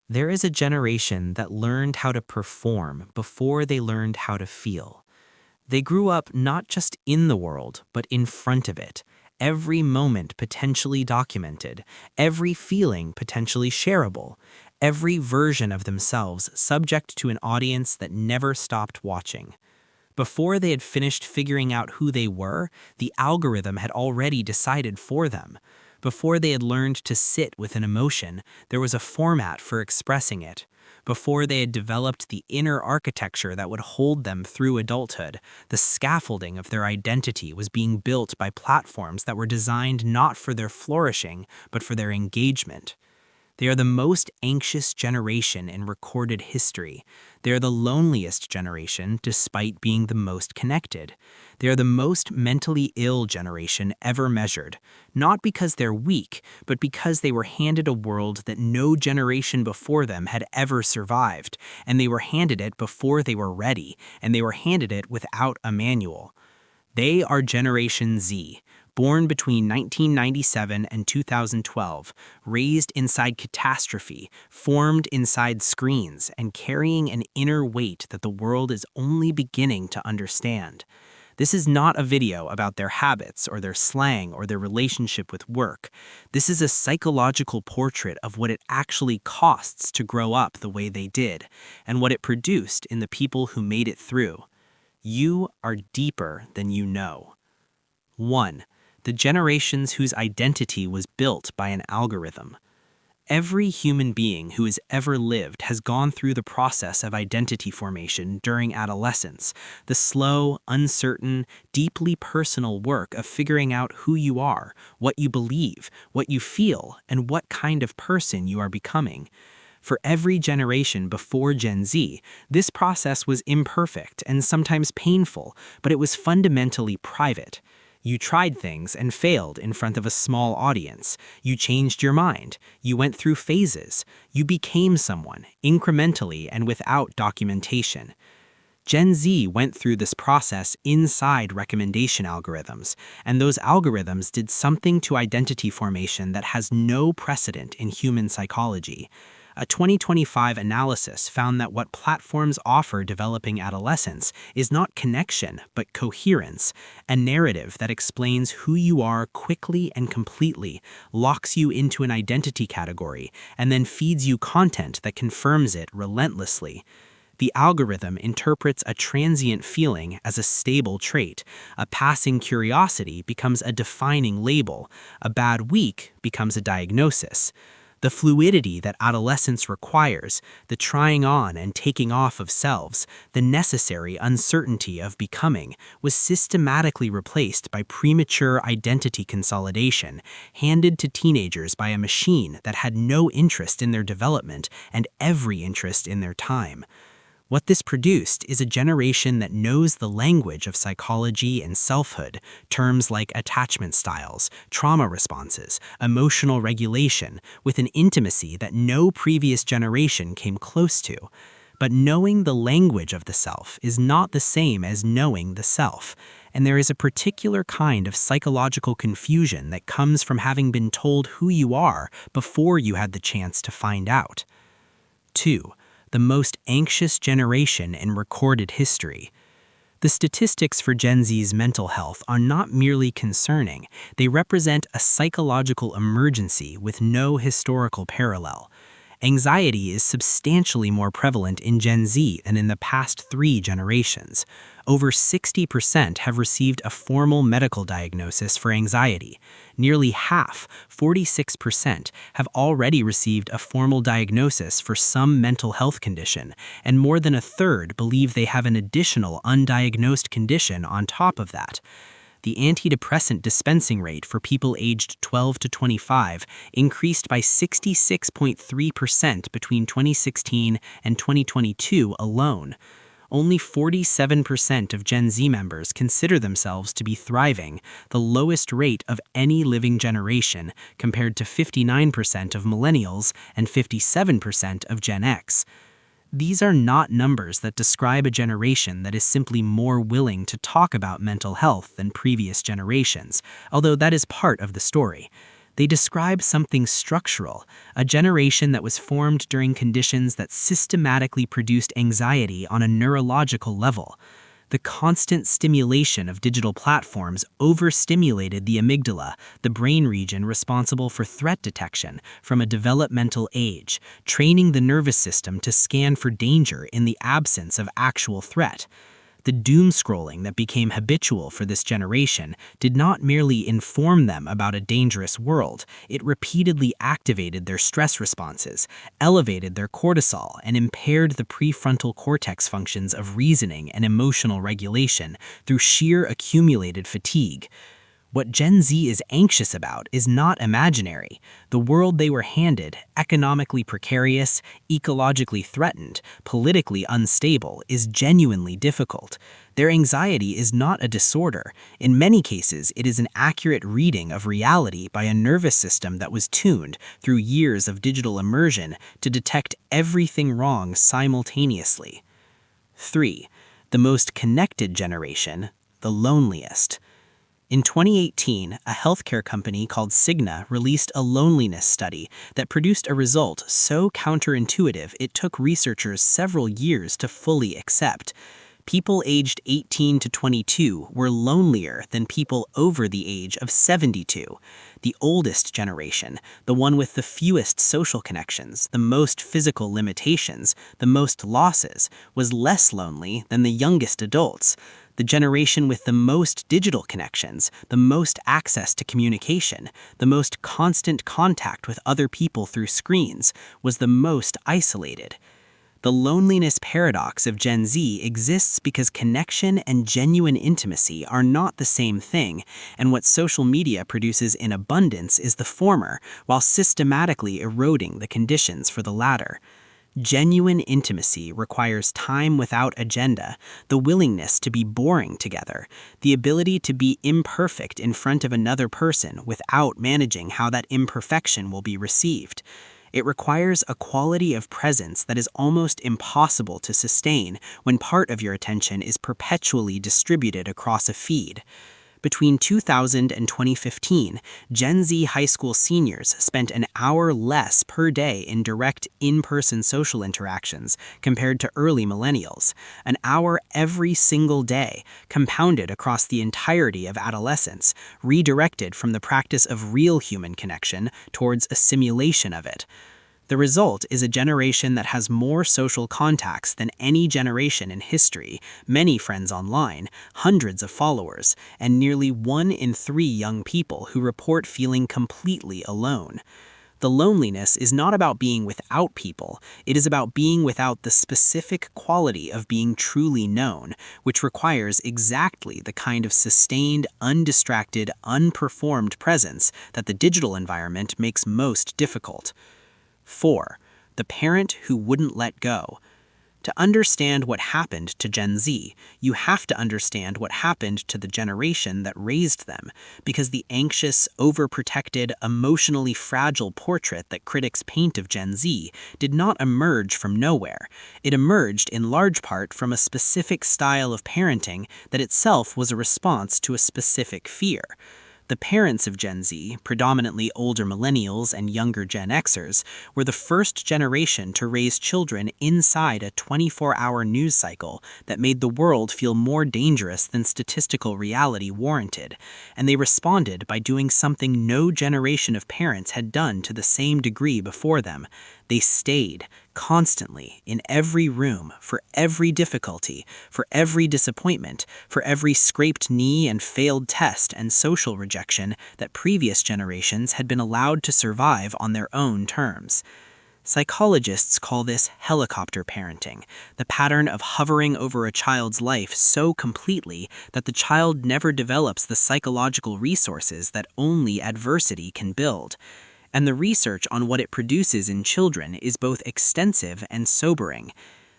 There is a generation that learned how to perform before they learned how to feel. They grew up not just in the world, but in front of it. Every moment potentially documented, every feeling potentially shareable, every version of themselves subject to an audience that never stopped watching. Before they had finished figuring out who they were, the algorithm had already decided for them. Before they had learned to sit with an emotion, there was a format for expressing it. Before they had developed the inner architecture that would hold them through adulthood, the scaffolding of their identity was being built by platforms that were designed not for their flourishing, but for their engagement. They are the most anxious generation in recorded history. They are the loneliest generation despite being the most connected. They are the most mentally ill generation ever measured, not because they're weak, but because they were handed a world that no generation before them had ever survived, and they were handed it before they were ready, and they were handed it without a manual. They are Generation Z, born between 1997 and 2012, raised inside catastrophe, formed inside screens, and carrying an inner weight that the world is only beginning to understand. This is not a video about their habits or their slang or their relationship with work. This is a psychological portrait of what it actually costs to grow up the way they did, and what it produced in the people who made it through. You are deeper than you know. 1. The generations whose identity was built by an algorithm. Every human being who has ever lived has gone through the process of identity formation during adolescence, the slow, uncertain, deeply personal work of figuring out who you are, what you believe, what you feel, and what kind of person you are becoming. For every generation before Gen Z, this process was imperfect and sometimes painful, but it was fundamentally private. You tried things and failed in front of a small audience. You changed your mind. You went through phases. You became someone, incrementally and without documentation. Gen Z went through this process inside recommendation algorithms, and those algorithms did something to identity formation that has no precedent in human psychology. A 2025 analysis found that what platforms offer developing adolescents is not connection, but coherence, a narrative that explains who you are quickly and completely, locks you into an identity category, and then feeds you content that confirms it relentlessly. The algorithm interprets a transient feeling as a stable trait. A passing curiosity becomes a defining label. A bad week becomes a diagnosis. The fluidity that adolescence requires, the trying on and taking off of selves, the necessary uncertainty of becoming, was systematically replaced by premature identity consolidation, handed to teenagers by a machine that had no interest in their development and every interest in their time. What this produced is a generation that knows the language of psychology and selfhood, terms like attachment styles, trauma responses, emotional regulation, with an intimacy that no previous generation came close to. But knowing the language of the self is not the same as knowing the self, and there is a particular kind of psychological confusion that comes from having been told who you are before you had the chance to find out. 2. The most anxious generation in recorded history. The statistics for Gen Z's mental health are not merely concerning, they represent a psychological emergency with no historical parallel. Anxiety is substantially more prevalent in Gen Z than in the past 3 generations. Over 60% have received a formal medical diagnosis for anxiety. Nearly half, 46%, have already received a formal diagnosis for some mental health condition, and more than a third believe they have an additional undiagnosed condition on top of that. The antidepressant dispensing rate for people aged 12 to 25 increased by 66.3% between 2016 and 2022 alone. Only 47% of Gen Z members consider themselves to be thriving, the lowest rate of any living generation, compared to 59% of millennials and 57% of Gen X. These are not numbers that describe a generation that is simply more willing to talk about mental health than previous generations, although that is part of the story. They describe something structural, a generation that was formed during conditions that systematically produced anxiety on a neurological level. The constant stimulation of digital platforms overstimulated the amygdala, the brain region responsible for threat detection, from a developmental age, training the nervous system to scan for danger in the absence of actual threat. The doom scrolling that became habitual for this generation did not merely inform them about a dangerous world, it repeatedly activated their stress responses, elevated their cortisol, and impaired the prefrontal cortex functions of reasoning and emotional regulation through sheer accumulated fatigue. What Gen Z is anxious about is not imaginary. The world they were handed, economically precarious, ecologically threatened, politically unstable, is genuinely difficult. Their anxiety is not a disorder. In many cases, it is an accurate reading of reality by a nervous system that was tuned, through years of digital immersion, to detect everything wrong simultaneously. 3. The most connected generation, the loneliest. In 2018, a healthcare company called Cigna released a loneliness study that produced a result so counterintuitive it took researchers several years to fully accept. People aged 18 to 22 were lonelier than people over the age of 72. The oldest generation, the one with the fewest social connections, the most physical limitations, the most losses, was less lonely than the youngest adults. The generation with the most digital connections, the most access to communication, the most constant contact with other people through screens, was the most isolated. The loneliness paradox of Gen Z exists because connection and genuine intimacy are not the same thing, and what social media produces in abundance is the former, while systematically eroding the conditions for the latter. Genuine intimacy requires time without agenda, the willingness to be boring together, the ability to be imperfect in front of another person without managing how that imperfection will be received. It requires a quality of presence that is almost impossible to sustain when part of your attention is perpetually distributed across a feed. Between 2000 and 2015, Gen Z high school seniors spent an hour less per day in direct in-person social interactions compared to early millennials, an hour every single day, compounded across the entirety of adolescence, redirected from the practice of real human connection towards a simulation of it. The result is a generation that has more social contacts than any generation in history, many friends online, hundreds of followers, and nearly 1 in 3 young people who report feeling completely alone. The loneliness is not about being without people, it is about being without the specific quality of being truly known, which requires exactly the kind of sustained, undistracted, unperformed presence that the digital environment makes most difficult. 4. The parent who wouldn't let go. To understand what happened to Gen Z, you have to understand what happened to the generation that raised them, because the anxious, overprotected, emotionally fragile portrait that critics paint of Gen Z did not emerge from nowhere. It emerged in large part from a specific style of parenting that itself was a response to a specific fear. The parents of Gen Z, predominantly older millennials and younger Gen Xers, were the first generation to raise children inside a 24-hour news cycle that made the world feel more dangerous than statistical reality warranted, and they responded by doing something no generation of parents had done to the same degree before them. They stayed, constantly, in every room, for every difficulty, for every disappointment, for every scraped knee and failed test and social rejection that previous generations had been allowed to survive on their own terms. Psychologists call this helicopter parenting, the pattern of hovering over a child's life so completely that the child never develops the psychological resources that only adversity can build. And the research on what it produces in children is both extensive and sobering.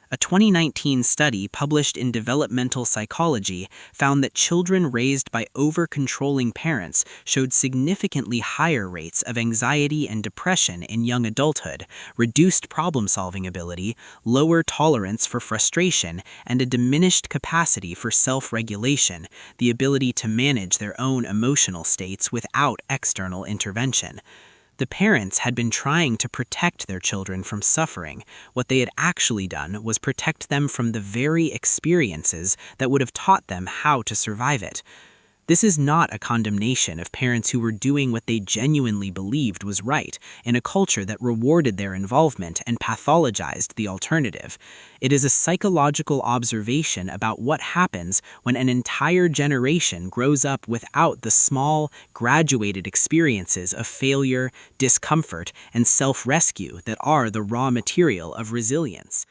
A 2019 study published in Developmental Psychology found that children raised by over-controlling parents showed significantly higher rates of anxiety and depression in young adulthood, reduced problem-solving ability, lower tolerance for frustration, and a diminished capacity for self-regulation, the ability to manage their own emotional states without external intervention. The parents had been trying to protect their children from suffering. What they had actually done was protect them from the very experiences that would have taught them how to survive it. This is not a condemnation of parents who were doing what they genuinely believed was right in a culture that rewarded their involvement and pathologized the alternative. It is a psychological observation about what happens when an entire generation grows up without the small, graduated experiences of failure, discomfort, and self-rescue that are the raw material of resilience.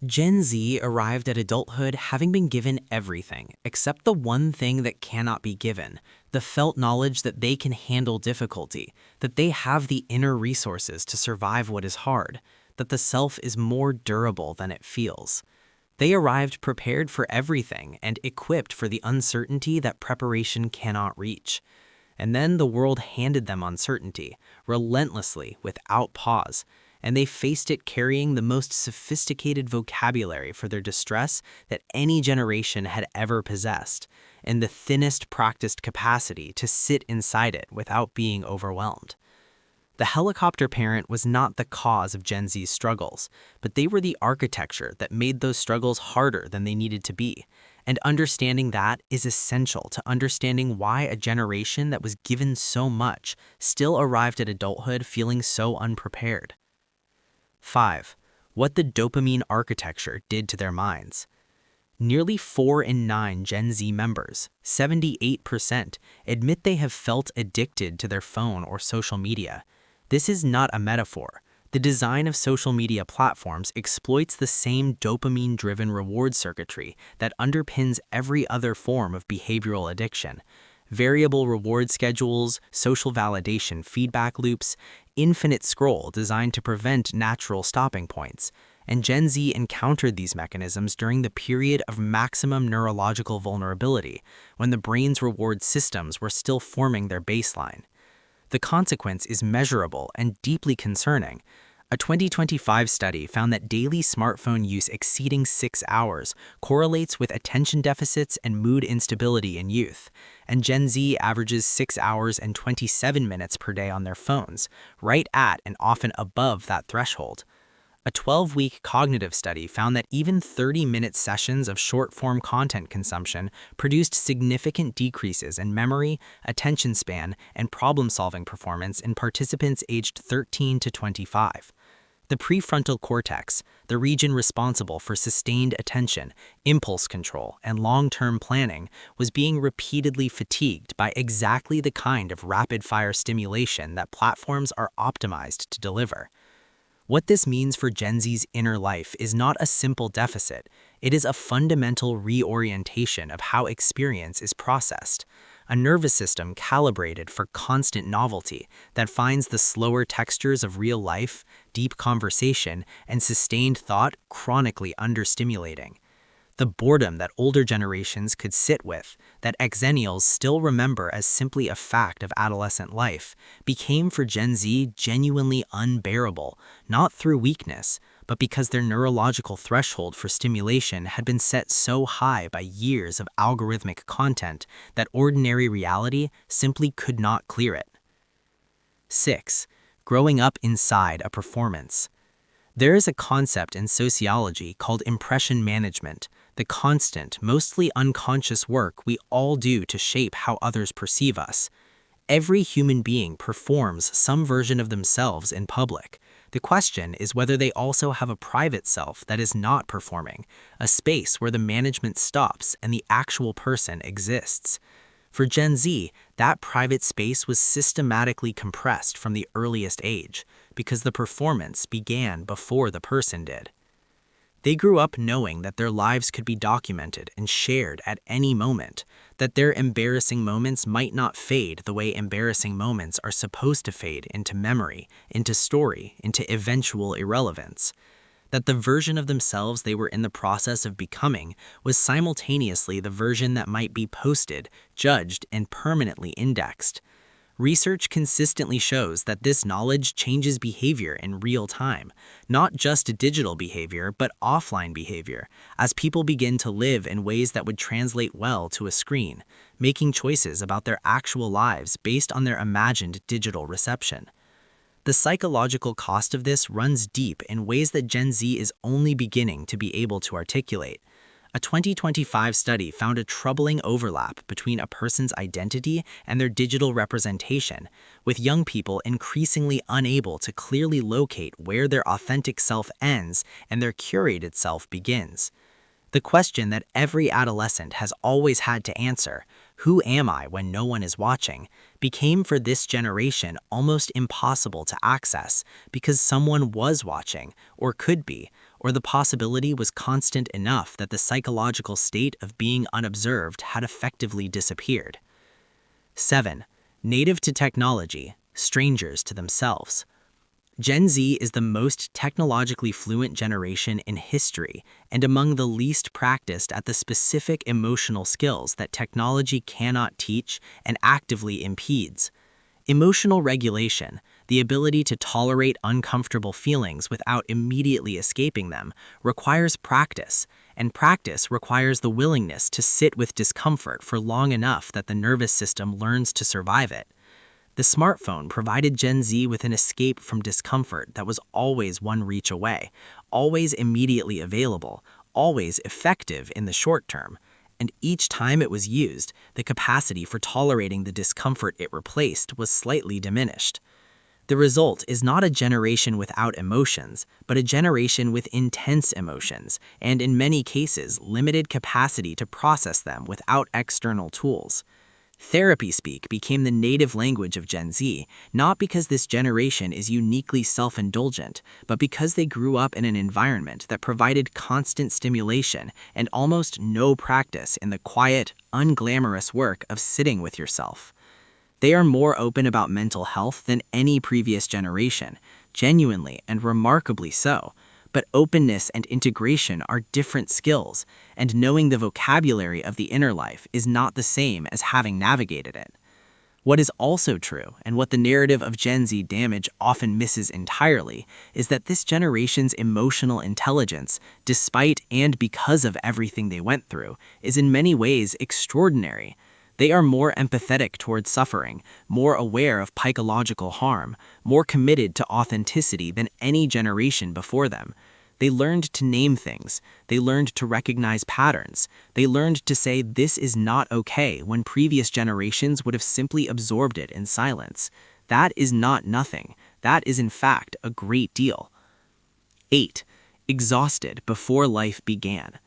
Gen Z arrived at adulthood having been given everything, except the one thing that cannot be given, the felt knowledge that they can handle difficulty, that they have the inner resources to survive what is hard, that the self is more durable than it feels. They arrived prepared for everything and equipped for the uncertainty that preparation cannot reach. And then the world handed them uncertainty, relentlessly, without pause, and they faced it carrying the most sophisticated vocabulary for their distress that any generation had ever possessed, and the thinnest practiced capacity to sit inside it without being overwhelmed. The helicopter parent was not the cause of Gen Z's struggles, but they were the architecture that made those struggles harder than they needed to be. And understanding that is essential to understanding why a generation that was given so much still arrived at adulthood feeling so unprepared. 5. What the dopamine architecture did to their minds. Nearly 4 in 9 Gen Z members, 78%, admit they have felt addicted to their phone or social media. This is not a metaphor. The design of social media platforms exploits the same dopamine-driven reward circuitry that underpins every other form of behavioral addiction. Variable reward schedules, social validation feedback loops, infinite scroll designed to prevent natural stopping points. And Gen Z encountered these mechanisms during the period of maximum neurological vulnerability, when the brain's reward systems were still forming their baseline. The consequence is measurable and deeply concerning. A 2025 study found that daily smartphone use exceeding 6 hours correlates with attention deficits and mood instability in youth, and Gen Z averages 6 hours and 27 minutes per day on their phones, right at and often above that threshold. A 12-week cognitive study found that even 30-minute sessions of short-form content consumption produced significant decreases in memory, attention span, and problem-solving performance in participants aged 13 to 25. The prefrontal cortex, the region responsible for sustained attention, impulse control, and long-term planning, was being repeatedly fatigued by exactly the kind of rapid-fire stimulation that platforms are optimized to deliver. What this means for Gen Z's inner life is not a simple deficit. It is a fundamental reorientation of how experience is processed. A nervous system calibrated for constant novelty that finds the slower textures of real life, deep conversation, and sustained thought chronically understimulating. The boredom that older generations could sit with, that Xennials still remember as simply a fact of adolescent life, became for Gen Z genuinely unbearable, not through weakness, but because their neurological threshold for stimulation had been set so high by years of algorithmic content that ordinary reality simply could not clear it. 6. Growing up inside a performance. There is a concept in sociology called impression management, the constant, mostly unconscious work we all do to shape how others perceive us. Every human being performs some version of themselves in public. The question is whether they also have a private self that is not performing, a space where the management stops and the actual person exists. For Gen Z, that private space was systematically compressed from the earliest age, because the performance began before the person did. They grew up knowing that their lives could be documented and shared at any moment, that their embarrassing moments might not fade the way embarrassing moments are supposed to fade into memory, into story, into eventual irrelevance. that the version of themselves they were in the process of becoming was simultaneously the version that might be posted, judged, and permanently indexed. Research consistently shows that this knowledge changes behavior in real time, not just digital behavior, but offline behavior, as people begin to live in ways that would translate well to a screen, making choices about their actual lives based on their imagined digital reception. The psychological cost of this runs deep in ways that Gen Z is only beginning to be able to articulate. A 2025 study found a troubling overlap between a person's identity and their digital representation, with young people increasingly unable to clearly locate where their authentic self ends and their curated self begins. The question that every adolescent has always had to answer, who am I when no one is watching, became for this generation almost impossible to access because someone was watching, or could be, or the possibility was constant enough that the psychological state of being unobserved had effectively disappeared. 7. Native to technology, strangers to themselves. Gen Z is the most technologically fluent generation in history and among the least practiced at the specific emotional skills that technology cannot teach and actively impedes. Emotional regulation, the ability to tolerate uncomfortable feelings without immediately escaping them, requires practice, and practice requires the willingness to sit with discomfort for long enough that the nervous system learns to survive it. The smartphone provided Gen Z with an escape from discomfort that was always one reach away, always immediately available, always effective in the short term. And each time it was used, the capacity for tolerating the discomfort it replaced was slightly diminished. The result is not a generation without emotions, but a generation with intense emotions, and in many cases, limited capacity to process them without external tools. Therapy speak became the native language of Gen Z, not because this generation is uniquely self-indulgent, but because they grew up in an environment that provided constant stimulation and almost no practice in the quiet, unglamorous work of sitting with yourself. They are more open about mental health than any previous generation, genuinely and remarkably so. But openness and integration are different skills, and knowing the vocabulary of the inner life is not the same as having navigated it. What is also true, and what the narrative of Gen Z damage often misses entirely, is that this generation's emotional intelligence, despite and because of everything they went through, is in many ways extraordinary. They are more empathetic towards suffering, more aware of psychological harm, more committed to authenticity than any generation before them. They learned to name things. They learned to recognize patterns. They learned to say this is not okay when previous generations would have simply absorbed it in silence. That is not nothing. That is in fact a great deal. 8. Exhausted before life began.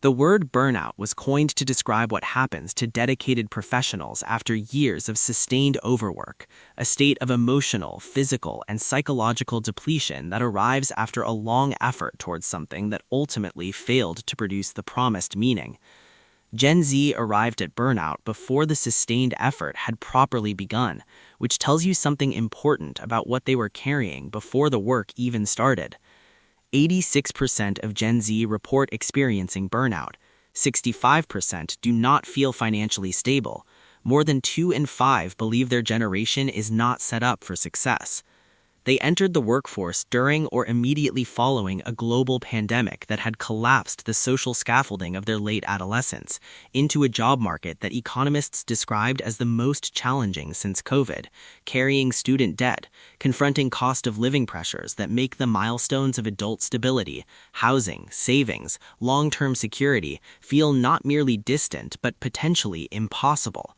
The word burnout was coined to describe what happens to dedicated professionals after years of sustained overwork, a state of emotional, physical, and psychological depletion that arrives after a long effort towards something that ultimately failed to produce the promised meaning. Gen Z arrived at burnout before the sustained effort had properly begun, which tells you something important about what they were carrying before the work even started. 86% of Gen Z report experiencing burnout. 65% do not feel financially stable. More than 2 in 5 believe their generation is not set up for success. They entered the workforce during or immediately following a global pandemic that had collapsed the social scaffolding of their late adolescence into a job market that economists described as the most challenging since COVID, carrying student debt, confronting cost of living pressures that make the milestones of adult stability, housing, savings, long-term security feel not merely distant but potentially impossible.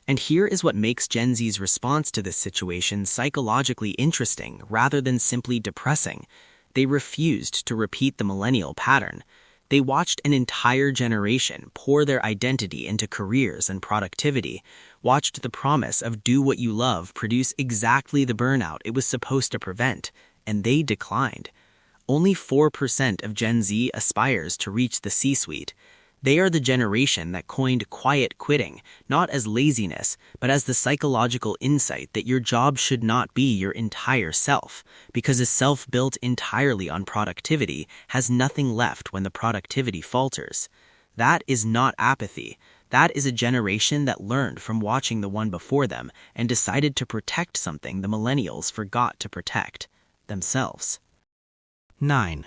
And here is what makes Gen Z's response to this situation psychologically interesting rather than simply depressing. They refused to repeat the millennial pattern. They watched an entire generation pour their identity into careers and productivity, watched the promise of do what you love produce exactly the burnout it was supposed to prevent, and they declined. Only 4% of Gen Z aspires to reach the C-suite. They are the generation that coined quiet quitting, not as laziness, but as the psychological insight that your job should not be your entire self, because a self built entirely on productivity has nothing left when the productivity falters. That is not apathy. That is a generation that learned from watching the one before them and decided to protect something the millennials forgot to protect: themselves. 9.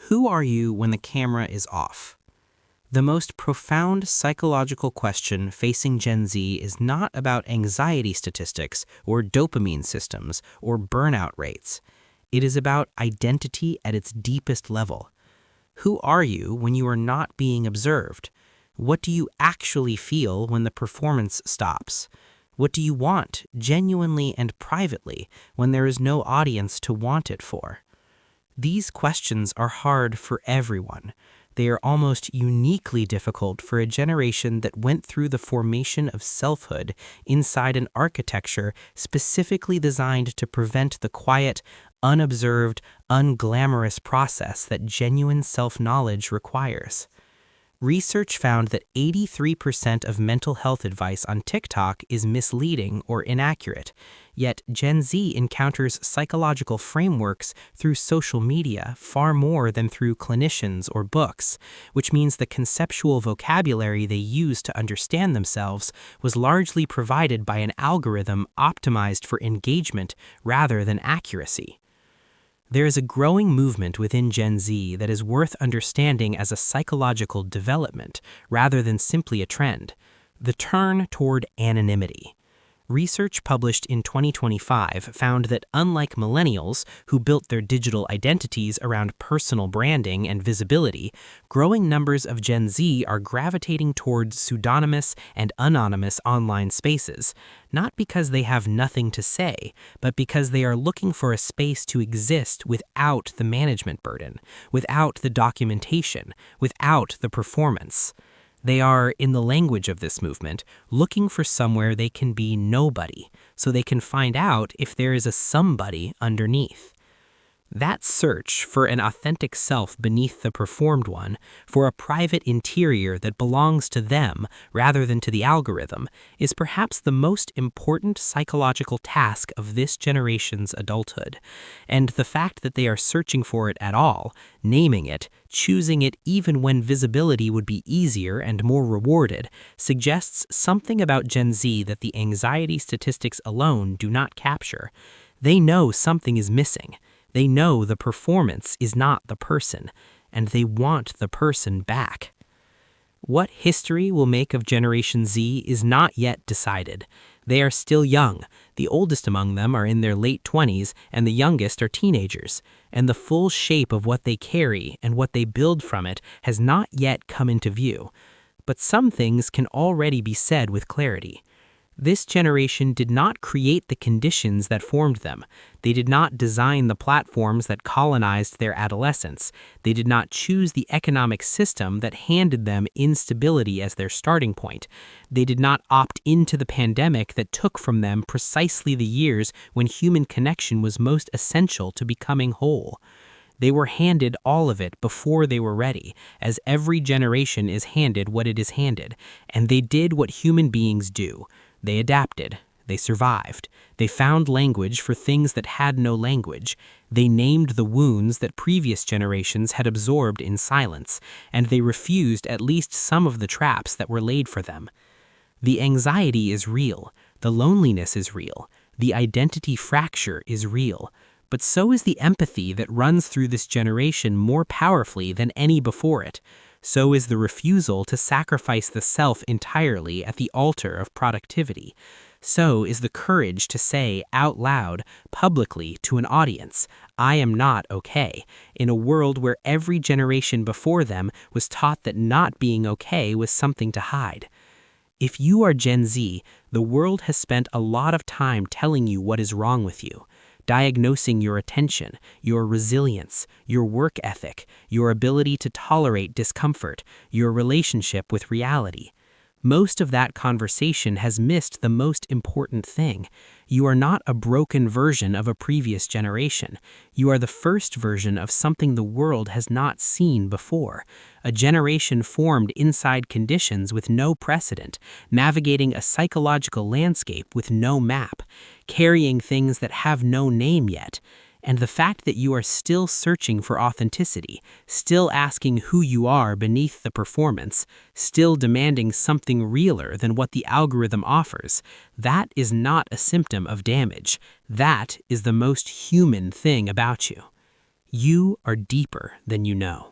Who are you when the camera is off? The most profound psychological question facing Gen Z is not about anxiety statistics or dopamine systems or burnout rates. It is about identity at its deepest level. Who are you when you are not being observed? What do you actually feel when the performance stops? What do you want, genuinely and privately, when there is no audience to want it for? These questions are hard for everyone. They are almost uniquely difficult for a generation that went through the formation of selfhood inside an architecture specifically designed to prevent the quiet, unobserved, unglamorous process that genuine self-knowledge requires. Research found that 83% of mental health advice on TikTok is misleading or inaccurate, yet Gen Z encounters psychological frameworks through social media far more than through clinicians or books, which means the conceptual vocabulary they use to understand themselves was largely provided by an algorithm optimized for engagement rather than accuracy. There is a growing movement within Gen Z that is worth understanding as a psychological development rather than simply a trend: the turn toward anonymity. Research published in 2025 found that unlike millennials, who built their digital identities around personal branding and visibility, growing numbers of Gen Z are gravitating towards pseudonymous and anonymous online spaces, not because they have nothing to say, but because they are looking for a space to exist without the management burden, without the documentation, without the performance. They are, in the language of this movement, looking for somewhere they can be nobody, so they can find out if there is a somebody underneath. That search for an authentic self beneath the performed one, for a private interior that belongs to them rather than to the algorithm, is perhaps the most important psychological task of this generation's adulthood. And the fact that they are searching for it at all, naming it, choosing it even when visibility would be easier and more rewarded, suggests something about Gen Z that the anxiety statistics alone do not capture. They know something is missing. They know the performance is not the person, and they want the person back. What history will make of Generation Z is not yet decided. They are still young. The oldest among them are in their late 20s, and the youngest are teenagers. And the full shape of what they carry and what they build from it has not yet come into view. But some things can already be said with clarity. This generation did not create the conditions that formed them. They did not design the platforms that colonized their adolescence. They did not choose the economic system that handed them instability as their starting point. They did not opt into the pandemic that took from them precisely the years when human connection was most essential to becoming whole. They were handed all of it before they were ready, as every generation is handed what it is handed, and they did what human beings do. They adapted. They survived. They found language for things that had no language. They named the wounds that previous generations had absorbed in silence, and they refused at least some of the traps that were laid for them. The anxiety is real. The loneliness is real. The identity fracture is real. But so is the empathy that runs through this generation more powerfully than any before it. So is the refusal to sacrifice the self entirely at the altar of productivity. So is the courage to say out loud, publicly to an audience, "I am not okay," in a world where every generation before them was taught that not being okay was something to hide. If you are Gen Z, the world has spent a lot of time telling you what is wrong with you, diagnosing your attention, your resilience, your work ethic, your ability to tolerate discomfort, your relationship with reality. Most of that conversation has missed the most important thing. You are not a broken version of a previous generation. You are the first version of something the world has not seen before. A generation formed inside conditions with no precedent, navigating a psychological landscape with no map, carrying things that have no name yet. And the fact that you are still searching for authenticity, still asking who you are beneath the performance, still demanding something realer than what the algorithm offers, that is not a symptom of damage. That is the most human thing about you. You are deeper than you know.